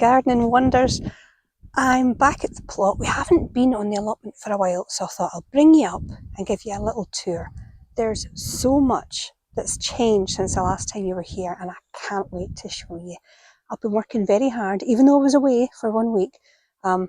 gardening wonders. I'm back at the plot. We haven't been on the allotment for a while, so I thought I'll bring you up and give you a little tour. There's so much that's changed since the last time you were here, and I can't wait to show you. I've been working very hard, even though I was away for 1 week. But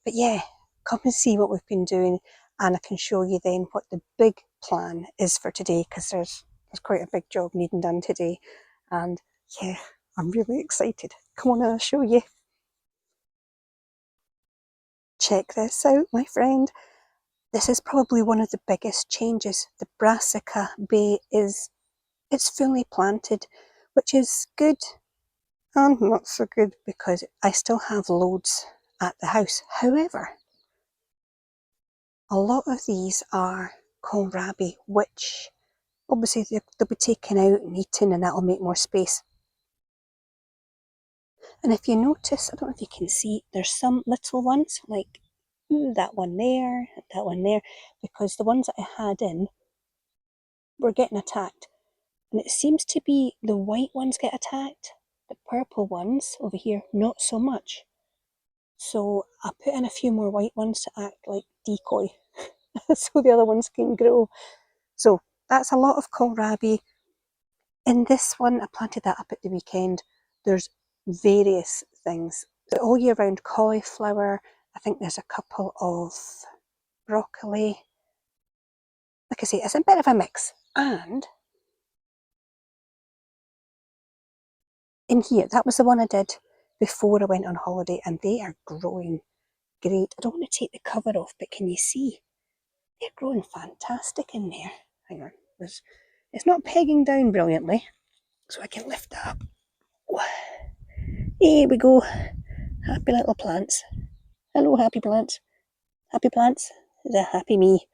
yeah, come and see what we've been doing, and I can show you then what the big plan is for today, because there's quite a big job needing done today. And yeah, I'm really excited. Come on, I'll show you. Check this out, my friend. This is probably one of the biggest changes. The brassica bay it's fully planted, which is good and not so good because I still have loads at the house. However, a lot of these are kohlrabi, which obviously they'll be taken out and eaten, and that'll make more space. And if you notice, I don't know if you can see, there's some little ones like that one there, that one there, because the ones that I had in were getting attacked. And it seems to be the white ones get attacked, the purple ones over here, not so much. So I put in a few more white ones to act like decoy, so the other ones can grow. So that's a lot of kohlrabi. In this one, I planted that up at the weekend. There's various things. All year round cauliflower. I think there's a couple of broccoli. Like I say, it's a bit of a mix. And in here, that was the one I did before I went on holiday, and they are growing great. I don't want to take the cover off, but can you see? They're growing fantastic in there. Hang on, it's not pegging down brilliantly, so I can lift that up. Here we go. Happy little plants. Hello, happy plants. Happy plants is a happy me.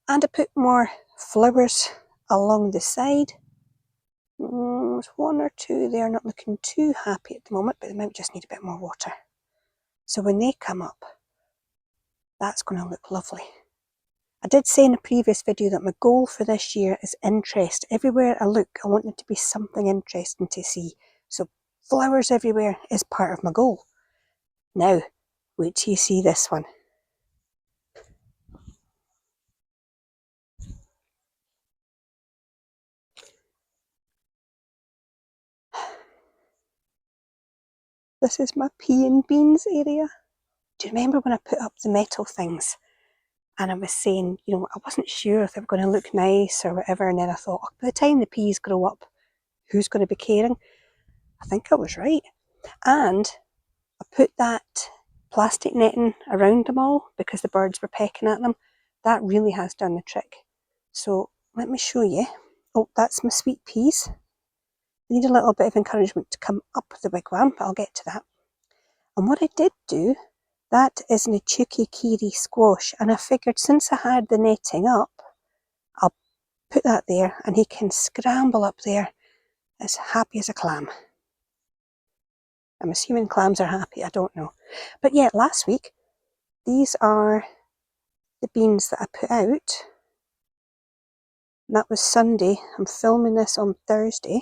And I put more flowers along the side. There's one or two there not looking too happy at the moment, but they might just need a bit more water. So when they come up, that's going to look lovely. I did say in a previous video that my goal for this year is interest. Everywhere I look, I want there to be something interesting to see. So flowers everywhere is part of my goal. Now, wait till you see this one. This is my pea and beans area. Do you remember when I put up the metal things? And I was saying, you know, I wasn't sure if they were going to look nice or whatever. And then I thought, oh, by the time the peas grow up, who's going to be caring? I think I was right. And I put that plastic netting around them all because the birds were pecking at them. That really has done the trick. So let me show you. Oh, that's my sweet peas. They need a little bit of encouragement to come up the wigwam, but I'll get to that. And what I did do, that is an Ichuki Kiri squash, and I figured since I had the netting up, I'll put that there and he can scramble up there as happy as a clam. I'm assuming clams are happy, I don't know. But yeah, last week, these are the beans that I put out. And that was Sunday. I'm filming this on Thursday.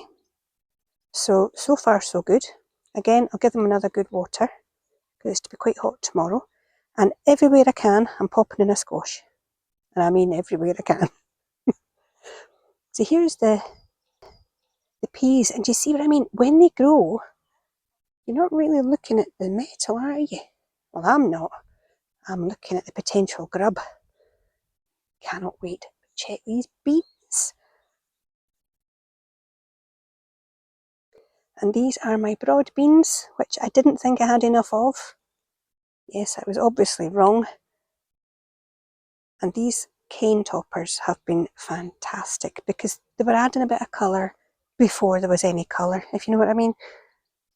So far so good. Again, I'll give them another good water, because it's to be quite hot tomorrow. And everywhere I can, I'm popping in a squash. And I mean everywhere I can. So here's the peas, and do you see what I mean? When they grow, you're not really looking at the metal, are you? Well, I'm not. I'm looking at the potential grub. Cannot wait. Check these beans. And these are my broad beans, which I didn't think I had enough of. Yes, I was obviously wrong. And these cane toppers have been fantastic because they were adding a bit of colour before there was any colour, if you know what I mean.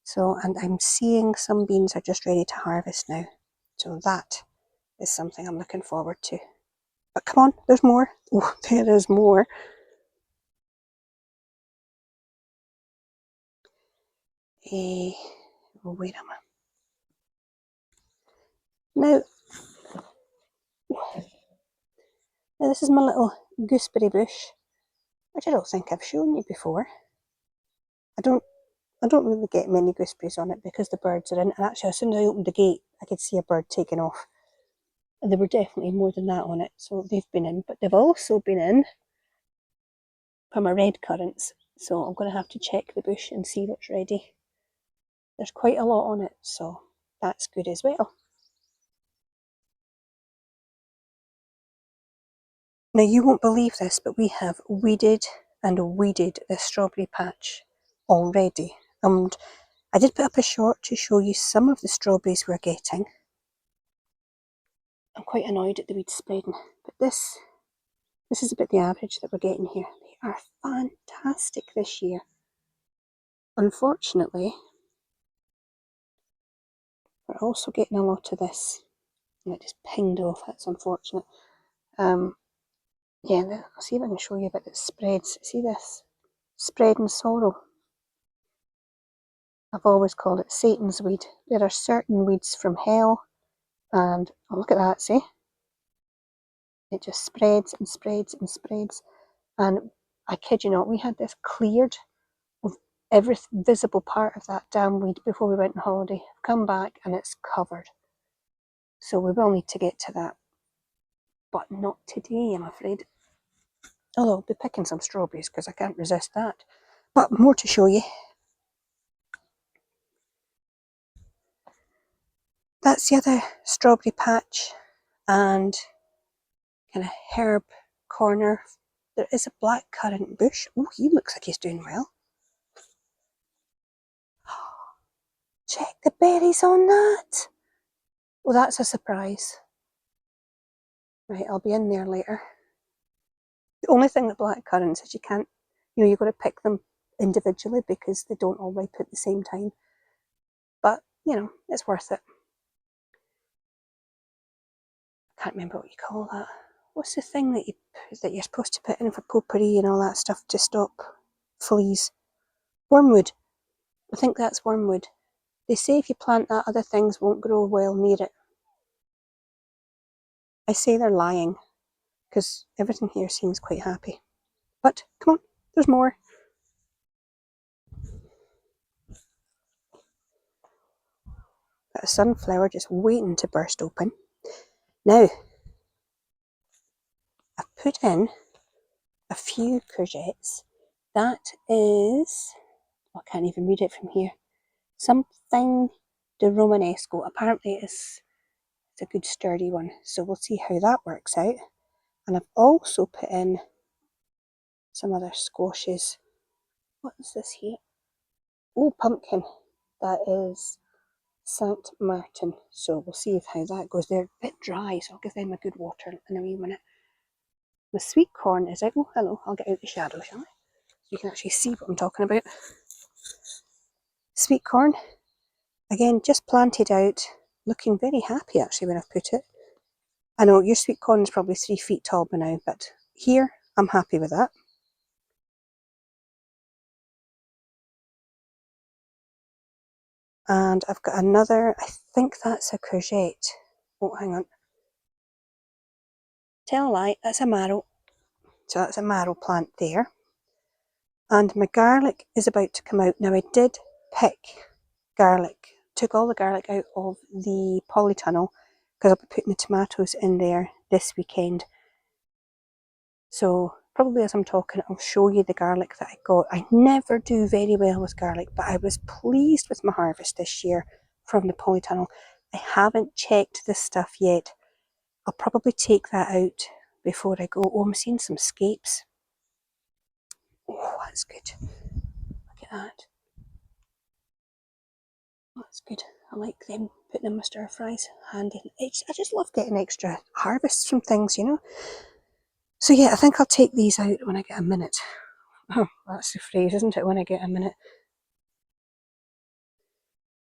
So, and I'm seeing some beans are just ready to harvest now. So that is something I'm looking forward to. But come on, there's more. Oh, there is more. Wait a minute. Now this is my little gooseberry bush, which I don't think I've shown you before. I don't I don't really get many gooseberries on it because the birds are in. And actually, as soon as I opened the gate, I could see a bird taking off. And there were definitely more than that on it, so they've been in. But they've also been in from my red currants, so I'm going to have to check the bush and see what's ready. There's quite a lot on it, so that's good as well. Now, you won't believe this, but we have weeded and weeded this strawberry patch already. And I did put up a short to show you some of the strawberries we're getting. I'm quite annoyed at the weed spreading, but this is about the average that we're getting here. They are fantastic this year. Unfortunately, we're also getting a lot of this. And it just pinged off, that's unfortunate. Yeah, I'll see if I can show you about the spreads. See this? Spread and sorrow. I've always called it Satan's weed. There are certain weeds from hell, and oh, look at that, see? It just spreads and spreads and spreads. And I kid you not, we had this cleared of every visible part of that damn weed before we went on holiday. I've come back and it's covered. So we will need to get to that. But not today, I'm afraid. Although I'll be picking some strawberries because I can't resist that. But more to show you. That's the other strawberry patch and kind of herb corner. There is a blackcurrant bush. Oh, he looks like he's doing well. Check the berries on that. Well, that's a surprise. Right, I'll be in there later. The only thing with blackcurrants is you can't, you've got to pick them individually because they don't all ripe at the same time. But, it's worth it. I can't remember what you call that. What's the thing that you're supposed to put in for potpourri and all that stuff to stop fleas? Wormwood. I think that's wormwood. They say if you plant that, other things won't grow well near it. I say they're lying, because everything here seems quite happy. But, come on, there's more. Got a sunflower just waiting to burst open. Now, I've put in a few courgettes. That is, I can't even read it from here. Something de Romanesco. Apparently it's a good sturdy one, so we'll see how that works out. And I've also put in some other squashes. What is this here? Oh, pumpkin. That is Saint Martin. So we'll see how that goes. They're a bit dry, so I'll give them a good water in a wee minute. The sweet corn is out. Oh, hello. I'll get out the shadow, shall I? So you can actually see what I'm talking about. Sweet corn. Again, just planted out. Looking very happy, actually, when I've put it. I know your sweet corn is probably 3 feet tall by now, but here, I'm happy with that. And I've got another, I think that's a courgette. Oh, hang on. Tell a lie, that's a marrow. So that's a marrow plant there. And my garlic is about to come out. Now I did pick garlic, took all the garlic out of the polytunnel because I'll be putting the tomatoes in there this weekend. So probably as I'm talking, I'll show you the garlic that I got. I never do very well with garlic, but I was pleased with my harvest this year from the polytunnel. I haven't checked this stuff yet. I'll probably take that out before I go. Oh, I'm seeing some scapes. Oh, that's good. Look at that. That's good. I like them, putting them in my stir fries. Handy. I just love getting extra harvests from things, So yeah, I think I'll take these out when I get a minute. Oh, that's the phrase, isn't it? When I get a minute.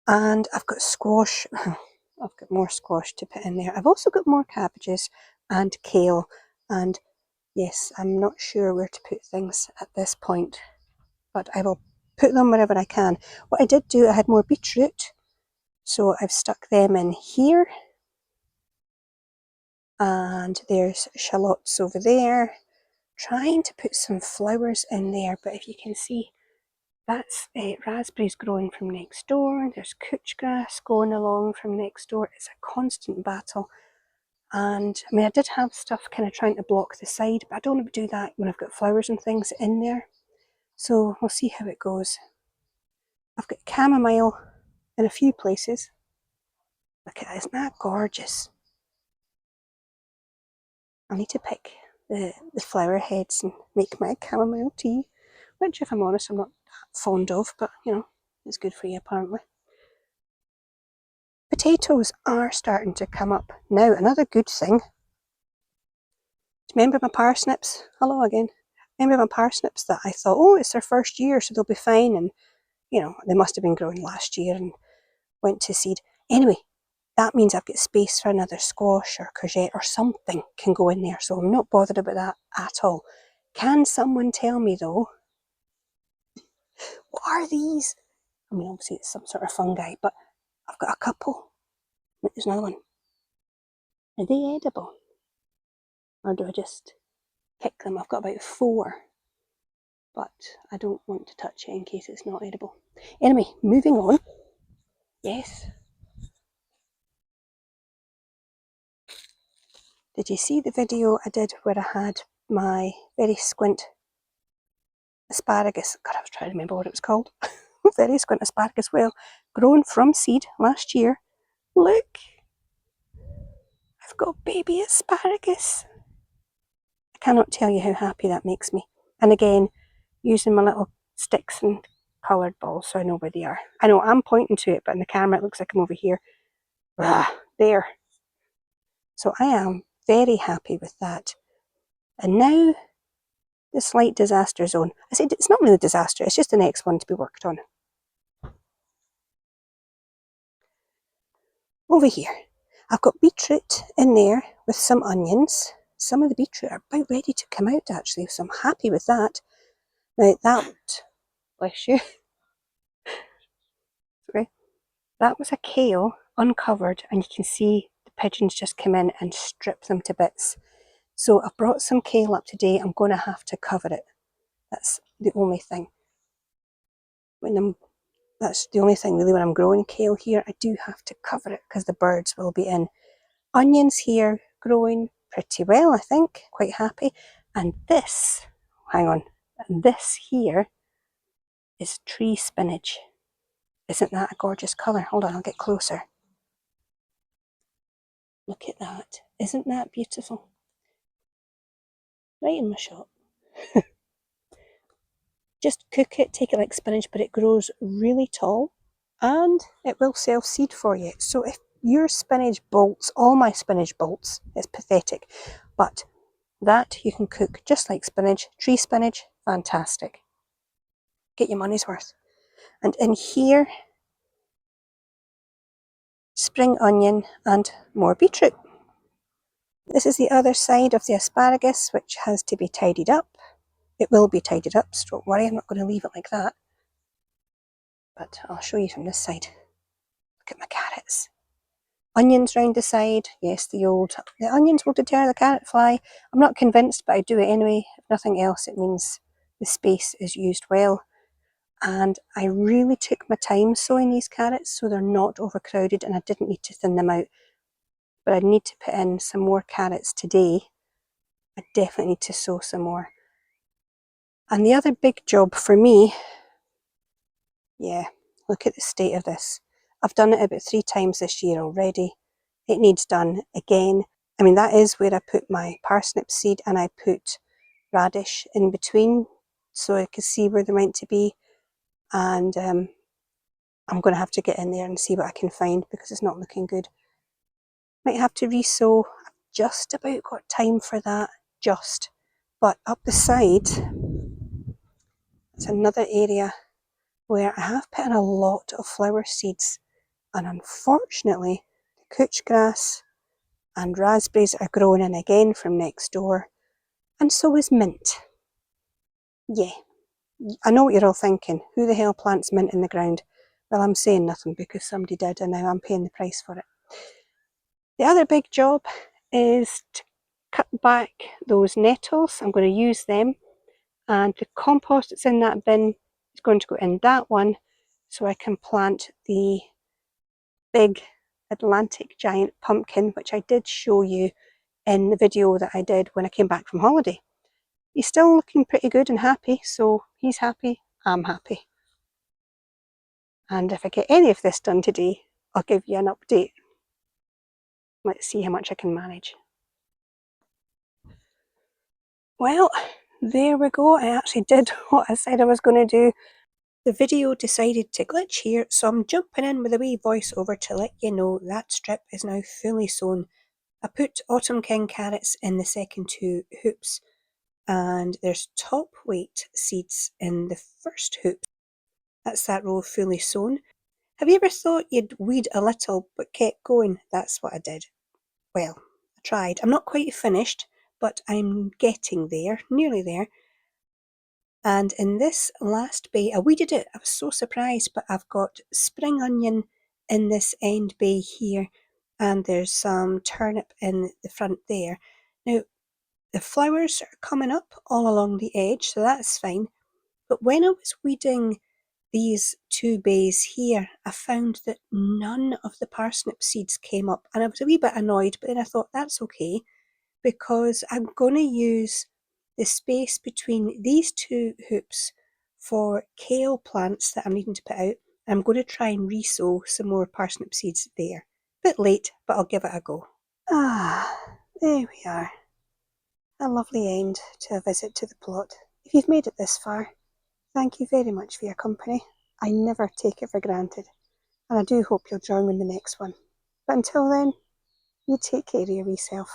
And I've got squash. I've got more squash to put in there. I've also got more cabbages and kale. And yes, I'm not sure where to put things at this point, but I will put them wherever I can. What I did do, I had more beetroot, so I've stuck them in here. And there's shallots over there. Trying to put some flowers in there, but if you can see, That's raspberries growing from next door. There's couch grass going along from next door. It's a constant battle. And I mean, I did have stuff kind of trying to block the side, but I don't want to do that when I've got flowers and things in there. So we'll see how it goes. I've got chamomile in a few places. Look at that, isn't that gorgeous? I need to pick the flower heads and make my chamomile tea, which if I'm honest I'm not that fond of, but you know, it's good for you apparently. Potatoes are starting to come up. Now another good thing, remember my parsnips? Hello again. Remember my parsnips that I thought, oh, it's their first year so they'll be fine, and you know, they must have been growing last year and went to seed. Anyway, that means I've got space for another squash or courgette or something can go in there, so I'm not bothered about that at all. Can someone tell me though, what are these? I mean, obviously it's some sort of fungi, but I've got a couple. Look, there's another one. Are they edible? Or do I just pick them? I've got about 4, but I don't want to touch it in case it's not edible. Anyway, moving on. Yes. Did you see the video I did where I had my very squint asparagus? God, I was trying to remember what it was called. Very squint asparagus. Well, grown from seed last year. Look, I've got baby asparagus. I cannot tell you how happy that makes me. And again, using my little sticks and coloured balls so I know where they are. I know I'm pointing to it, but in the camera it looks like I'm over here. There. So I am very happy with that. And now the slight disaster zone. I said it's not really disaster, it's just the next one to be worked on. Over here, I've got beetroot in there with some onions. Some of the beetroot are about ready to come out actually, so I'm happy with that. Now that, bless you, sorry, that was a kale uncovered, and you can see the pigeons just come in and strip them to bits. So I've brought some kale up today. I'm going to have to cover it. That's the only thing. That's the only thing really when I'm growing kale here. I do have to cover it because the birds will be in. Onions here growing pretty well, I think. Quite happy. And this, hang on, and this here is tree spinach. Isn't that a gorgeous colour? Hold on, I'll get closer. Look at that. Isn't that beautiful? Right in my shop. Just cook it, take it like spinach, but it grows really tall and it will self-seed for you. So if your spinach bolts, all my spinach bolts, it's pathetic, but that you can cook just like spinach, tree spinach, fantastic. Get your money's worth. And in here, spring onion and more beetroot. This is the other side of the asparagus, which has to be tidied up. It will be tidied up, so don't worry, I'm not going to leave it like that. But I'll show you from this side. Look at my carrots. Onions round the side. Yes, the onions will deter the carrot fly. I'm not convinced, but I do it anyway. If nothing else, it means the space is used well. And I really took my time sowing these carrots so they're not overcrowded, and I didn't need to thin them out. But I need to put in some more carrots today. I definitely need to sow some more. And the other big job for me, yeah, look at the state of this. I've done it about 3 times this year already. It needs done again. I mean, that is where I put my parsnip seed, and I put radish in between so I could see where they're meant to be. And I'm going to have to get in there and see what I can find because it's not looking good. Might have to re-sow. I've just about got time for that, just. But up the side, it's another area where I have put in a lot of flower seeds, and unfortunately the couch grass and raspberries are growing in again from next door, and so is mint. Yeah, I know what you're all thinking, who the hell plants mint in the ground? Well, I'm saying nothing because somebody did, and now I'm paying the price for it. The other big job is to cut back those nettles. I'm going to use them, and the compost that's in that bin going to go in that one so I can plant the big Atlantic giant pumpkin, which I did show you in the video that I did when I came back from holiday. He's still looking pretty good and happy, so he's happy, I'm happy. And if I get any of this done today, I'll give you an update. Let's see how much I can manage. Well, there we go. I actually did what I said I was going to do. The video decided to glitch here, so I'm jumping in with a wee voiceover to let you know that strip is now fully sown. I put Autumn King carrots in the second two hoops, and there's top weight seeds in the first hoop. That's that row fully sown. Have you ever thought you'd weed a little but kept going? That's what I did. Well, I tried. I'm not quite finished, but I'm getting there, nearly there. And in this last bay, I weeded it. I was so surprised, but I've got spring onion in this end bay here, and there's some turnip in the front there. Now, the flowers are coming up all along the edge, so that's fine. But when I was weeding these two bays here, I found that none of the parsnip seeds came up, and I was a wee bit annoyed, but then I thought that's okay, because I'm going to use the space between these two hoops for kale plants that I'm needing to put out. I'm going to try and re-sow some more parsnip seeds there. Bit late, but I'll give it a go. There we are. A lovely end to a visit to the plot. If you've made it this far, thank you very much for your company. I never take it for granted, and I do hope you'll join me in the next one. But until then, you take care of your wee self.